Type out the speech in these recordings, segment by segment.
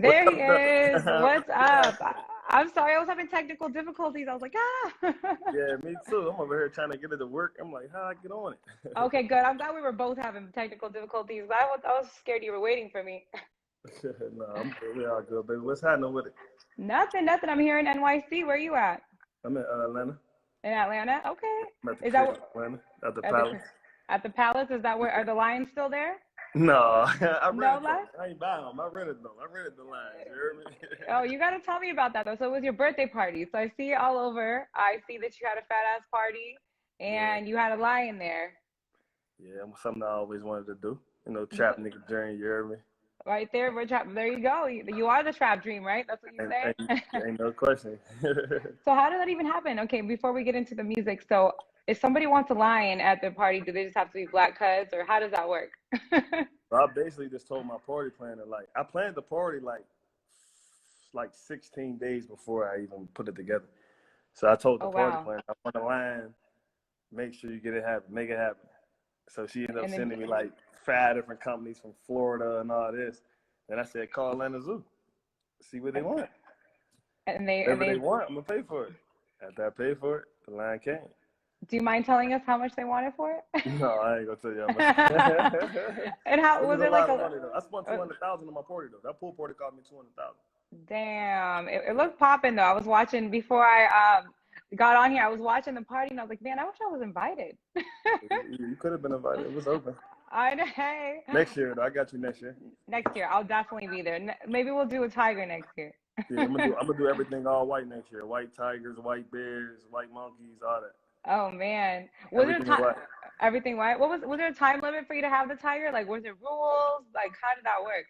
What's There he up, is. though? What's up? I'm sorry, I was having technical difficulties. I was like, ah. Yeah, me too. I'm over here trying to get it to work. I'm like, how I get on it? Okay, good. I'm glad we were both having technical difficulties. I was scared you were waiting for me. No, I'm good. We all good, baby. What's happening with it? Nothing, nothing. I'm here in NYC. Where are you at? I'm in Atlanta. In Atlanta? Okay. I'm at the Is that crib in Atlanta, at the at the palace. at the Palace? Is that where are the Lions still there? No, I No rented them. lions? I ain't buying them. I rented them. I rented the lines. You heard me? Oh, you got to tell me about that though. So it was your birthday party. So I see it all over. I see that you had a fat ass party Yeah, and you had a lion there. yeah. Something I always wanted to do. Trap nigga journey. You heard me? Right there, there you go. You are the trap dream, right? That's what you Ain't, say. ain't, ain't no question. So how did that even happen? Okay, before we get into the music, so if somebody wants a lion at their party, do they just have to be Blacc Cuzz, or how does that work? So I basically just told my party planner, like, I planned the party like 16 days before I even put it together. So I told the Oh party wow. planner, I want a line, make sure you get it happen, make it happen. So she ended up And then sending me like 5 different companies from Florida and all this. And I said, call Atlanta Zoo, see what they want. and they and Whatever they they want, I'm gonna pay for it. After I paid for it, the line came. do you mind telling us how much they wanted for it? No, I ain't gonna tell you how much. And how It was was a it like lot of a money though. I spent 200,000 on my party though. That pool party cost me 200,000. damn, it looked popping though. I was watching before I got on here. I was watching the party and I was like, man, I wish I was invited. You could have been invited. It was open. I know. Hey, Next year, though. I got you next year. next year I'll definitely be there. Maybe we'll do a tiger next year. Yeah, I'm gonna do everything all white next year. White tigers, white bears, white monkeys, all that. Oh man, was there a Everything time? white. Everything white. Was there a time limit for you to have the tiger? Like, was there rules? Like, how did that work?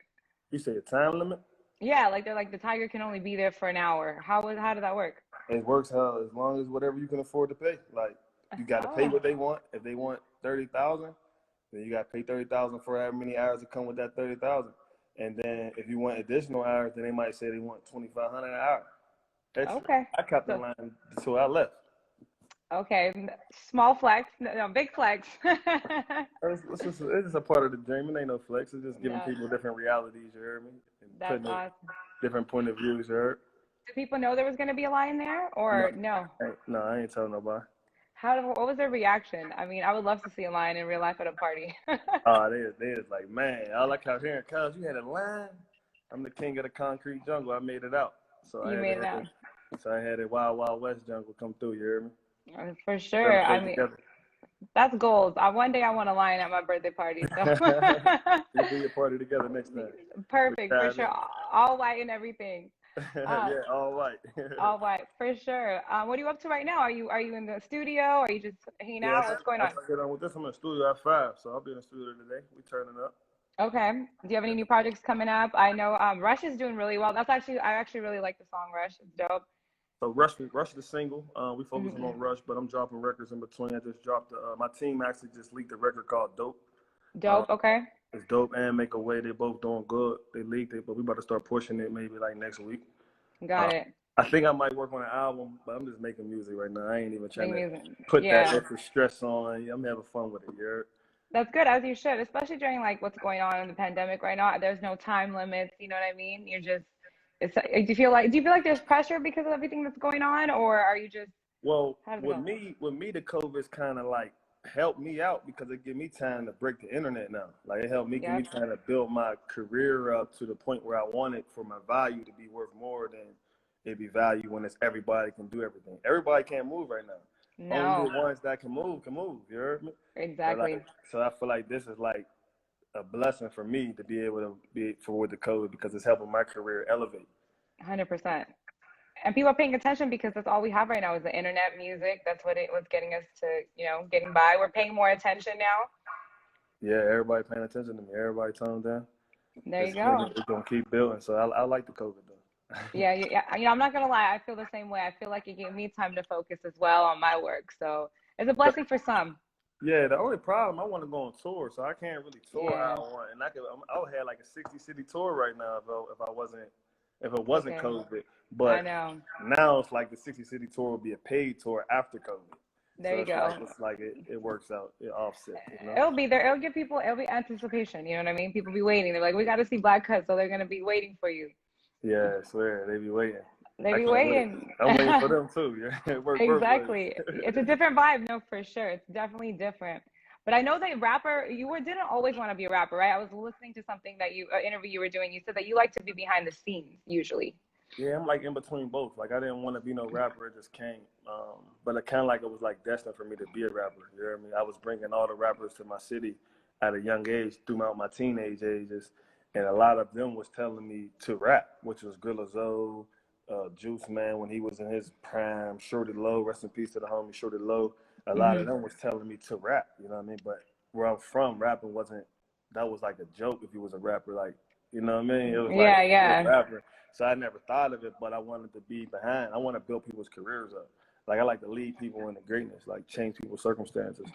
You say a time limit? Yeah, like they're like the tiger can only be there for an hour. How did that work? It works how as long as whatever you can afford to pay. Like you got to pay Oh, what they want. If they want 30,000, then you got to pay 30,000 for how many hours that come with that 30,000. And then if you want additional hours, then they might say they want 2,500 an hour extra. okay. I kept the So line until I left. okay, small flex, no, big flex. It's just a part of the dream. It ain't no flex. It's just giving No, people different realities, you heard me? And that's putting it awesome. different point of views, you heard? Do people know there was going to be a lion there, No, or no? no, I ain't telling nobody. What was their reaction? I mean, I would love to see a lion in real life at a party. They is like, man, all I kept hearing, cuz you had a line. I'm the king of the concrete jungle. I made it out. So I You had made it out. a Wild Wild West jungle come through, you heard me? For Better sure. play I mean, together. that's goals. One day I want a lion at my birthday party. So We'll do your party together next time. perfect for sure. All white and everything. Uh, Yeah, all white. all white for sure. What are you up to right now? Are you in the studio? Are you just hanging Yeah, out? What's going on? after I get on with this, I'm in the studio at 5, so I'll be in the studio today. We turning up. Okay. Do you have any new projects coming up? I know Rush is doing really well. I actually really like the song Rush. It's dope. So Rush the single. We focusing Hmm. on Rush, but I'm dropping records in between. I just dropped my team actually just leaked a record called Dope. Uh, Dope. Okay. it's Dope and Make a Way. They both doing good. They leaked it, but we about to start pushing it maybe like next week. Got Uh, it. I think I might work on an album, but I'm just making music right now. I ain't even trying Making to music. put that Yeah. extra stress on. I'm having fun with it. Yeah. That's good, as you should, especially during like what's going on in the pandemic right now. There's no time limits, you know what I mean? Do you feel like there's pressure because of everything that's going on, or are you just Well, how does it with go? me, the COVID's kind of like helped me out because it give me time to break the internet now. Like it helped me give me Yep. time to build my career up to the point where I want it for my value to be worth more than it be value when it's everybody can do everything. Everybody can't move right now. Only No, the ones that can move can move. You heard me? So exactly. like, so I feel like this is like a blessing for me to be able to be forward the code because it's helping my career elevate. 100%. And people are paying attention because that's all we have right now is the internet music. That's what's getting us to, getting by. We're paying more attention now. Yeah, everybody paying attention to me. Everybody toned down. There you It's go. gonna keep building. So I like the COVID though. Yeah, yeah. I'm not gonna lie. I feel the same way. I feel like it gave me time to focus as well on my work. So it's a blessing for some. Yeah, the only problem I want to go on tour, so I can't really tour how Yeah. I want. And I would have like a 60 city tour right now if it wasn't Okay. COVID. I But know. now it's like the 60 city tour will be a paid tour after COVID. There So you go. it's like it works out, it offset, you know. It'll be there. It'll give people. It'll be anticipation. You know what I mean? People be waiting. They're like, we got to see Blacc Cuzz, so they're gonna be waiting for you. Yeah, I swear they be waiting. They I be can't wait. waiting. I'm waiting for them too. Yeah, it worked both ways. Exactly. It's a different vibe, no, for sure. It's definitely different. But I know that rapper, didn't always want to be a rapper, right? I was listening to something that interview you were doing. You said that you like to be behind the scenes usually. Yeah, I'm like in between both. Like I didn't want to be no rapper, it just came. But it kind of like it was like destined for me to be a rapper. You know what I mean? I was bringing all the rappers to my city at a young age throughout my teenage ages, and a lot of them was telling me to rap, which was Grilla Zoe, Juice Man when he was in his prime, Shorty Low, rest in peace to the homie Shorty Low. A lot of Hmm. them was telling me to rap. You know what I mean? But where I'm from, rapping wasn't. That was like a joke if you was a rapper. Like you know what I mean? It was like Yeah, you're a yeah. rapper. So I never thought of it, but I wanted to be behind. I want to build people's careers up. Like I like to lead people into greatness, like change people's circumstances.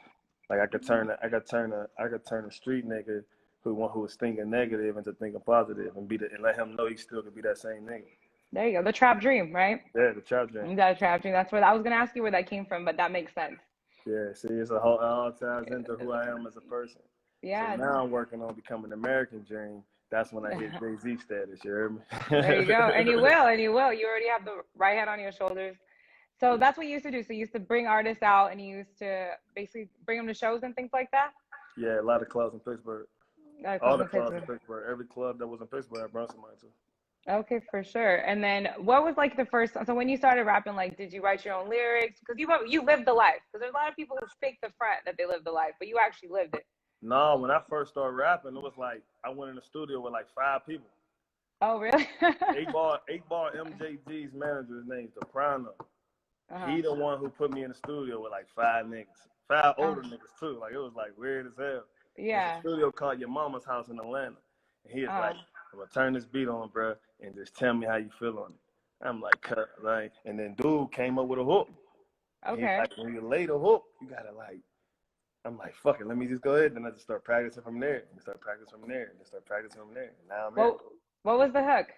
Like I could turn a street nigga who was thinking negative into thinking positive, and let him know he still could be that same nigga. There you go. The trap dream, right? Yeah, the trap dream. That trap dream. That's where I was gonna ask you where that came from, but that makes sense. Yeah, see, it all ties into who I am as a person. So Yeah. now I'm working on becoming an American dream. That's when I hit Jay-Z status. You heard me? There you go. And you will, and you will. You already have the right head on your shoulders. So that's what you used to do. So you used to bring artists out and you used to basically bring them to shows and things like that? Yeah, a lot of clubs in Pittsburgh. All the Cousin clubs in Pittsburgh. Pittsburgh. Every club that was in Pittsburgh, I brought somebody to. Okay, for sure. And then what was like the first, so when you started rapping, like, did you write your own lyrics? Because you lived the life. Because there's a lot of people who fake the front that they live the life, but you actually lived it. No, when I first started rapping, it was like I went in the studio with like 5 people. Oh, really? 8 Ball MJG's manager's name's Soprano. Uh-huh. He the one who put me in the studio with like 5 niggas. 5 Uh, older niggas too. Like it was like weird as hell. It's a yeah. studio called Your Mama's House in Atlanta. And he was Uh, like, I'm gonna turn this beat on, bro, and just tell me how you feel on it. I'm like, cut, right? And then dude came up with a hook. And he's okay. like, when you lay the hook, you gotta like, I'm like, fuck it, let me just go ahead. Then I just start practicing from there. And start practicing from there. And start practicing from there. And now I'm here. What was the hook?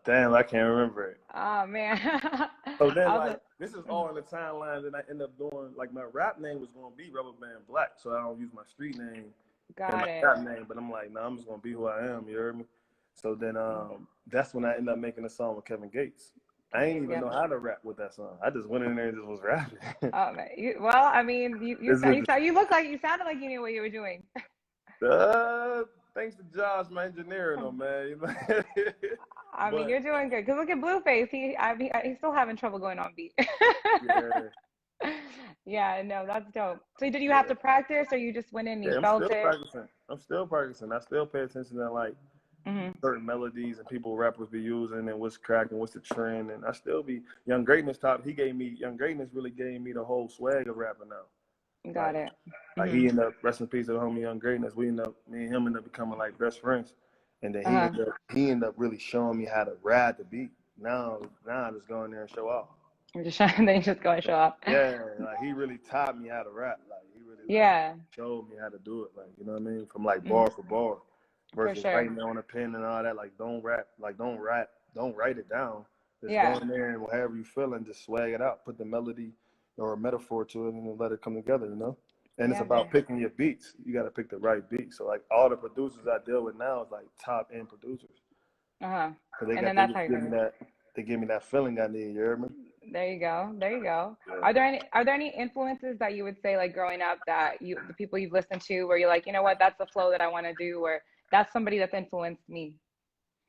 Damn, I can't remember it. Oh, man. So then, I was like, this is all in the timeline that I end up doing. Like, my rap name was gonna be Rubber Band Blacc, so I don't use my street name and got my it. rap name. But I'm like, no, I'm just gonna be who I am. You heard me? So then, that's when I end up making a song with Kevin Gates. I ain't even Yep. know how to rap with that song. I just went in there and just was rapping. Oh, man. Well, I mean, you look like you sounded like you knew what you were doing. Thanks to Josh, my engineer, though, man. I mean, But you're doing good. Cause look at Blueface. He's still having trouble going on beat. yeah, Yeah, no, that's dope. So did you have to practice, or you just went in and you yeah, I'm felt still it? practicing. I'm still practicing. I still pay attention to like Hmm. certain melodies and people rappers be using and what's cracking, what's the trend, and I still be Young Greatness top. Young Greatness really gave me the whole swag of rapping now. Got Like it. like Hmm. he ended up rest in peace to the homie Young Greatness. Me and him ended up becoming like best friends, and then Uh-huh. he ended up really showing me how to ride the beat. Now I just go in there and show off. I'm just trying. They just go and show up. Yeah, like he really taught me how to rap. Like he really like Yeah. showed me how to do it. Like you know what I mean, from like Hmm. bar for bar For versus sure. writing it on a pen and all that. Like don't rap. Like don't write it down. Just go Yeah. in there and whatever you feeling, just swag it out. Put the melody or a metaphor to it and then let it come together. You know. And it's Yeah. about There. picking your beats. You got to pick the right beat. So like all the producers I deal with now is like top end producers. Uh-huh. Cause And then they that's how just you're give me gonna. that. They give me that feeling I need. You hear me? There you go. There you go. Yeah. Are there any influences that you would say like growing up that the people you've listened to where you're like, you know what, that's the flow that I want to do, or that's somebody that's influenced me?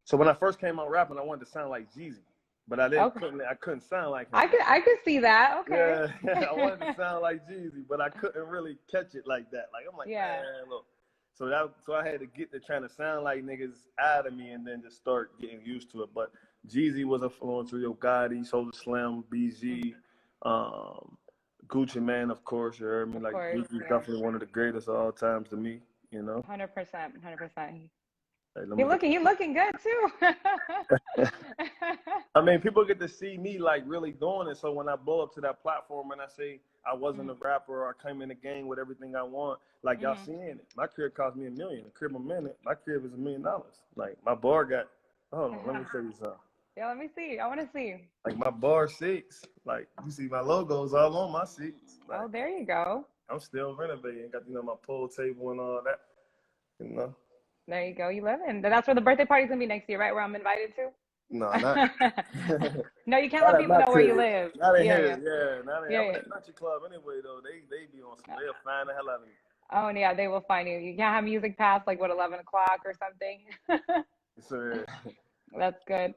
So when I first came out rapping, I wanted to sound like Jeezy, but Okay. I couldn't sound like him. I could see that. Okay. Yeah, I wanted to sound like Jeezy, but I couldn't really catch it like that. Like I'm like, Yeah. man, look. So I had to get to trying to sound like niggas out of me, and then just start getting used to it. But Jeezy was influential. Yo, Gotti, Soulja Slim, Mm. BG, Gucci Man, of course. You heard me. Of Like course. Gucci's Yeah. definitely one of the greatest of all times to me. You know. 100%. 100%. Hey, let He me get looking. He looking good too. I mean, people get to see me like really doing it. So when I blow up to that platform and I say I wasn't a Mhm. rapper or I came in the game with everything I want, like y'all Mhm. seeing it. My crib cost me $1 million. The crib a minute. My crib is $1 million. Like my bar got. Hold on, let me show you something. Yeah. Let me see. I want to see. Like my bar seats. Like you see my logos all on my seats. Oh, Like there you go. I'm still renovating. Got my pool table and all that. You know. There you go. You live in. That's where the birthday party's gonna be next year, right? Where I'm invited No, not to. No, you can't let people know where you live. not in Yeah, here. yeah, Yeah, not in. yeah, I'm in yeah. a country club anyway though. They be on some. They'll find the hell out of me. Oh, and yeah, they will find you. You can't have music past like what 11 o'clock or something. So That's good.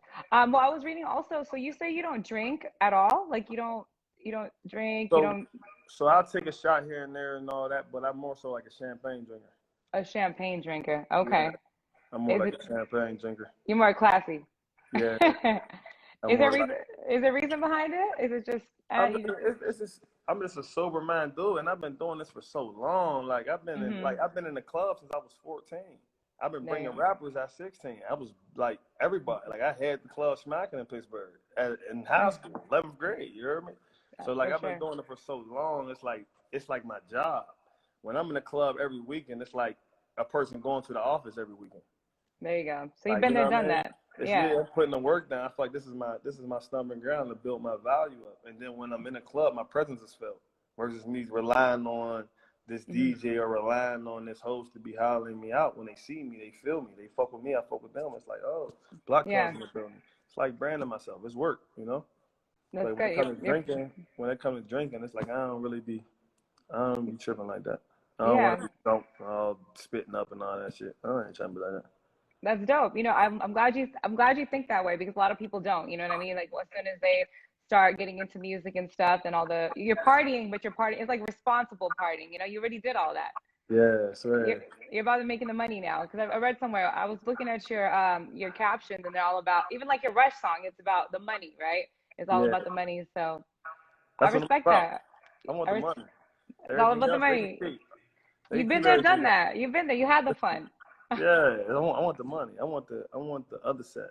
Well, I was reading also. So you say you don't drink at all? Like you don't drink. You so don't so I'll take a shot here and there and all that, but I'm more so like a champagne drinker. a champagne drinker. Yeah, Okay. I'm more Is like it a champagne drinker. you're more classy? Yeah, I'm Is there more like. reason? Is there reason behind it? Is it just I'm you just? it's just I'm just a sober man dude, and I've been doing this for so long. Like Mm-hmm. I've been in the club since I was 14. I've been There bringing you rappers at 16. I was like everybody. Like I had the club smacking in Pittsburgh in go. high school, 11th grade. You heard me? So like For I've been sure. doing it for so long. It's like my job. When I'm in the club every weekend, it's like a person going to the office every weekend. There you go. So you've Like been you there, know what I done mean? that. It's Yeah. yeah, I'm putting the work down. I feel like this is my stomping ground to build my value up. And then when I'm in a club, my presence is felt. Versus me relying on this Hmm. DJ or relying on this host to be hollering me out. When they see me, they feel me. They fuck with me, I fuck with them. It's like, oh, Blacc Cuzz Yeah. in the building. It's like branding myself. It's work, you know? That's Like good. when it comes to drinking, it's like I don't be tripping like that. I don't want Yeah. to be drunk, spitting up and all that shit. I ain't trying to be like that. That's dope. I'm glad you think that way because a lot of people don't. You know what I mean? Like as soon as they start getting into music and stuff and all the you're partying, but you're partying. It's like responsible partying. You know, you already did all that. Yeah, You're swear. you're about to making the money now. Because I read somewhere. I was looking at your captions and they're all about even like your Rush song. It's about the money, right? It's all Yeah, about the money. So I that's what I'm respect about. that. I want I the res- money. it's all Everything about the else they can money. keep. They can You've been keep there, done everything else. that. You've been there. You had the fun. Yeah, I want the money. I want the other side.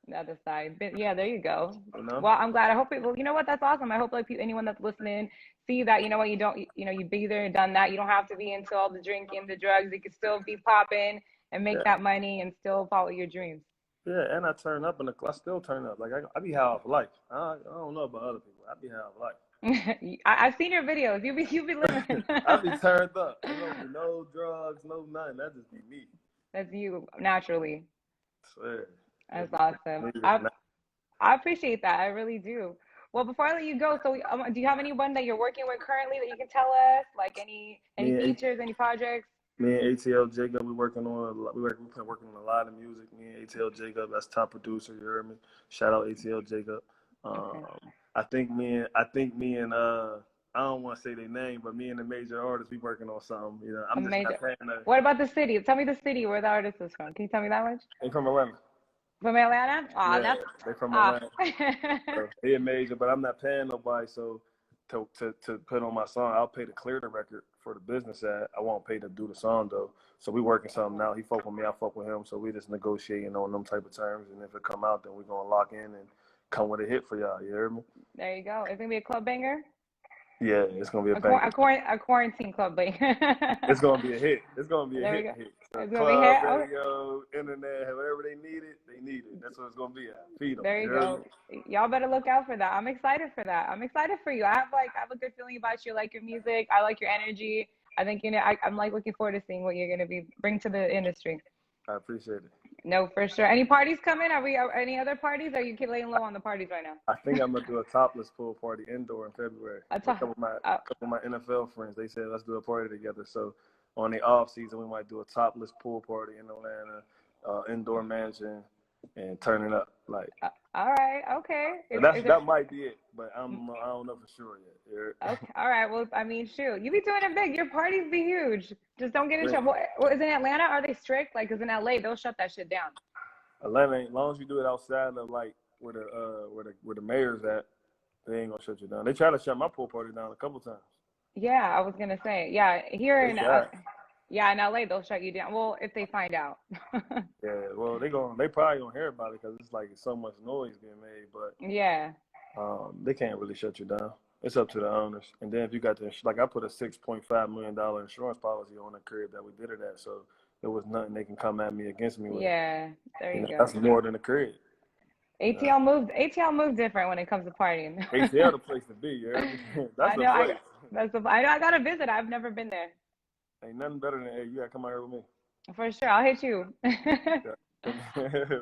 The other side. But yeah, there you go. You know? Well, I'm glad. I hope it. Well, you know what? That's awesome. I hope like anyone that's listening see that. You know what? You don't. You know, you be there, done that. You don't have to be into all the drinking, the drugs. You can still be popping and make Yeah, that money and still follow your dreams. yeah. And I turn up I still turn up. Like I be high off life. I don't know about other people. I be high off life. I've seen your videos. You be living. I be turned up. Ain't gonna be no drugs, no nothing. That just be me. That's you naturally. Swear. That's Just awesome. me. I appreciate that. I really do. Well, before I let you go, so do you have anyone that you're working with currently that you can tell us? Like any Me and features, any projects? Me and ATL Jacob, we've been working on a lot of music. Me and ATL Jacob, that's top producer. You heard me. Shout out ATL Jacob. Um, Okay. I think me and I don't want to say their name, but me and the major artists, we working on something. You know, I'm just Amazing. not saying that. What about the city? Tell me the city where the artist is from. Can you tell me that much? They from Atlanta. From Atlanta? Ah, Yeah, that's they from ah. Atlanta. So they a major, but I'm not paying nobody. So to put on my song, I'll pay to clear the record for the business ad. I won't pay to do the song though. So we working something out. He fuck with me, I fuck with him. So we just negotiating on them type of terms. And if it come out, then we gonna lock in and come with a hit for y'all. You hear me? There you go. It's gonna be a club banger. Yeah, it's gonna be a banger. A quarantine club banger. It's gonna be a hit. It's gonna be a There we hit. go. Hit. So It's gonna be club, hit. Oh, radio, internet, whatever they need it, they need it. That's what it's gonna be at. Feed them. there You you hear me? go. Y'all better look out for that. I'm excited for that. I'm excited for you. I have a good feeling about you. I like your music. I like your energy. I think I'm like looking forward to seeing what you're gonna bring to the industry. I appreciate it. No, for sure. Any parties coming? Any other parties? Are you laying low on the parties right now? I think I'm gonna do a topless pool party indoor in February. I With t- uh, a couple of my NFL friends, they said let's do a party together. So on the off season, we might do a topless pool party in Atlanta, indoor mansion, and turn it up. Like all right. Okay. that might be it, but I don't know for sure yet. Yeah. Okay. All right. Well, I mean, shoot, you be doing it big. Your parties be huge. Just don't get in Yeah. trouble. Well, is in Atlanta? Are they strict? Like, cause in LA, they'll shut that shit down. Atlanta, as long as you do it outside of like where the mayor's at, they ain't gonna shut you down. They tried to shut my pool party down a couple times. Yeah, I was gonna say. Yeah, here They in tried. yeah in LA, they'll shut you down. Well, if they find out. Yeah, well, they probably gonna hear about it because it's like so much noise being made, but Yeah. they can't really shut you down. It's up to the owners. And then if you got like I put a $6.5 million insurance policy on the crib that we did it at, so there was nothing they can come at me against me with. Yeah. There You you know, go. that's more than a crib. You know, ATL moved different when it comes to partying. ATL the place to be. You hear me? That's I the know. place. I know. I gotta visit. I've never been there. Ain't nothing better than hey, you gotta come out here with me. For sure. I'll hit you. Yeah.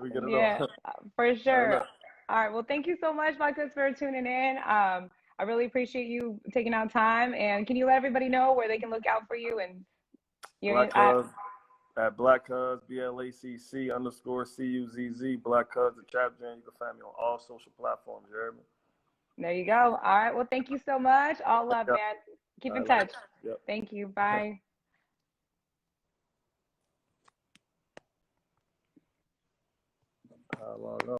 We get it on. Yeah, for I sure. know. All right. Well, thank you so much, Blacc Cuzz, for tuning in. I really appreciate you taking out time. And can you let everybody know where they can look out for you and your Blacc Cuzz at Blacc Cuzz, BLACC_CUZZ, Blacc Cuzz the chapter, and you can find me on all social platforms. You heard me? there you go. All right. Well, thank you so much. All love, Yeah. man. Keep I in like touch. it. Yep. Thank you. Bye. How long?